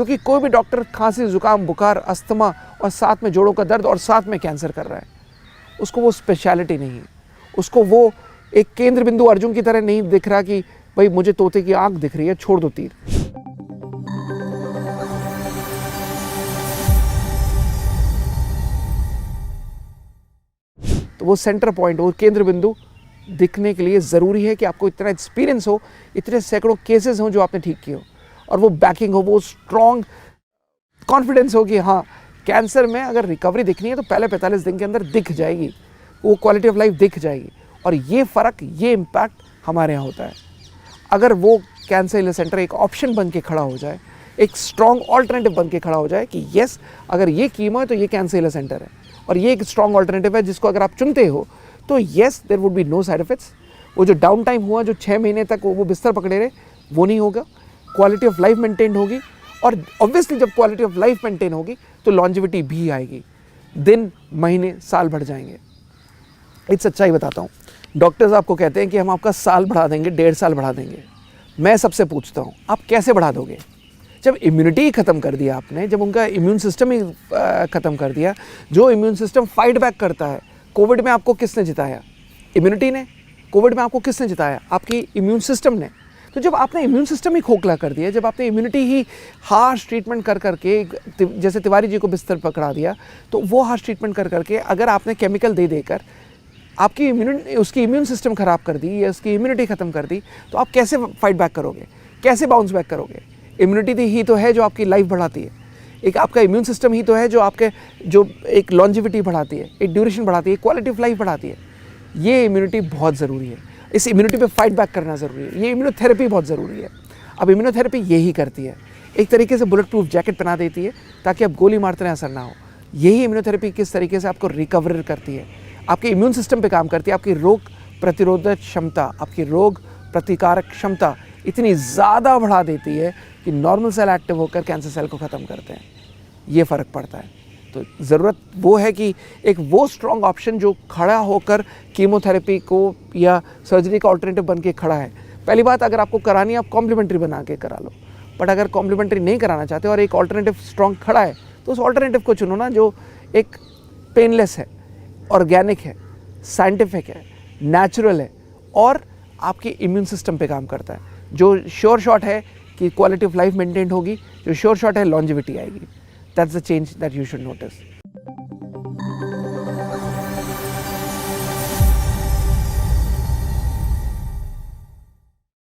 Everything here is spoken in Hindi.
क्योंकि कोई भी डॉक्टर खांसी, जुकाम, बुखार, अस्थमा और साथ में जोड़ों का दर्द और साथ में कैंसर कर रहा है, उसको वो स्पेशलिटी नहीं है, उसको वो एक केंद्र बिंदु अर्जुन की तरह नहीं दिख रहा कि भाई मुझे तोते की आंख दिख रही है, छोड़ दो तीर। तो वो सेंटर पॉइंट, वो केंद्र बिंदु दिखने के लिए ज़रूरी है कि आपको इतना एक्सपीरियंस हो, इतने सैकड़ों केसेस हों जो आपने ठीक किए हो, और वो बैकिंग हो, वो स्ट्रॉन्ग कॉन्फिडेंस हो कि हाँ, कैंसर में अगर रिकवरी दिखनी है तो पहले 45 दिन के अंदर दिख जाएगी, वो क्वालिटी ऑफ लाइफ दिख जाएगी। और ये फ़र्क, ये इम्पैक्ट हमारे यहाँ होता है। अगर वो कैंसर हिल सेंटर एक ऑप्शन बन के खड़ा हो जाए, एक स्ट्रॉन्ग ऑल्टरनेटिव बन के खड़ा हो जाए कि येस, अगर ये कीमो है तो ये कैंसर हिल सेंटर है, और ये एक स्ट्रॉन्ग ऑल्टरनेटिव है जिसको अगर आप चुनते हो तो yes, there would be no side effects. वो जो डाउन टाइम हुआ, जो 6 महीने तक वो बिस्तर पकड़े रहे, वो नहीं होगा, क्वालिटी ऑफ लाइफ मेंटेन होगी, और ऑब्वियसली जब क्वालिटी ऑफ लाइफ मेंटेन होगी तो लॉन्जिविटी भी आएगी, दिन, महीने, साल बढ़ जाएंगे। एक सच्चाई बताता हूँ, डॉक्टर्स आपको कहते हैं कि हम आपका साल बढ़ा देंगे, 1.5 साल बढ़ा देंगे। मैं सबसे पूछता हूँ, आप कैसे बढ़ा दोगे? जब इम्यूनिटी ही ख़त्म कर दिया आपने, जब उनका इम्यून सिस्टम ही ख़त्म कर दिया, जो इम्यून सिस्टम फाइट बैक करता है। कोविड में आपको किसने जिताया? इम्यूनिटी ने। कोविड में आपको किसने जिताया? आपकी इम्यून सिस्टम ने। तो जब आपने इम्यून सिस्टम ही खोखला कर दिया, जब आपने इम्यूनिटी ही हार्श ट्रीटमेंट कर करके, जैसे तिवारी जी को बिस्तर पकड़ा दिया, तो वो हार्श ट्रीटमेंट कर करके अगर आपने केमिकल दे देकर आपकी उसकी इम्यून सिस्टम ख़राब कर दी या उसकी इम्यूनिटी ख़त्म कर दी, तो आप कैसे फाइट बैक करोगे, कैसे बाउंस बैक करोगे? इम्यूनिटी ही तो है जो आपकी लाइफ बढ़ाती है, एक आपका इम्यून सिस्टम ही तो है जो आपके जो एक लॉन्जिविटी बढ़ाती है, एक ड्यूरेशन बढ़ाती है, क्वालिटी ऑफ लाइफ बढ़ाती है। ये इम्यूनिटी बहुत ज़रूरी है, इस इम्यूनिटी पे फाइट बैक करना ज़रूरी है। ये इम्यूनोथेरेपी बहुत ज़रूरी है। अब इम्यूनोथेरेपी यही करती है, एक तरीके से बुलेट प्रूफ जैकेट पहना देती है ताकि आप गोली मारते रहें, असर ना हो। यही इम्यूनोथेरेपी किस तरीके से आपको रिकवर करती है, आपके इम्यून सिस्टम पे काम करती है, आपकी रोग प्रतिरोधक क्षमता, आपकी रोग प्रतिकारक क्षमता इतनी ज़्यादा बढ़ा देती है कि नॉर्मल सेल एक्टिव होकर कैंसर सेल को ख़त्म करते हैं। ये फ़र्क पड़ता है। तो ज़रूरत वो है कि एक वो स्ट्रॉन्ग ऑप्शन जो खड़ा होकर कीमोथेरेपी को या सर्जरी का ऑल्टरनेटिव बन के खड़ा है। पहली बात, अगर आपको करानी है आप कॉम्प्लीमेंट्री बना के करा लो, बट अगर कॉम्प्लीमेंट्री नहीं कराना चाहते और एक ऑल्टरनेटिव स्ट्रॉन्ग खड़ा है तो उस ऑल्टरनेटिव को चुनो ना, जो एक पेनलेस है, ऑर्गेनिक है, साइंटिफिक है, नेचुरल है और आपके इम्यून सिस्टम पे काम करता है, जो श्योर शॉट है कि क्वालिटी ऑफ लाइफ मेंटेन होगी, जो श्योर शॉट है लॉन्जिविटी आएगी। That's the change that you should notice.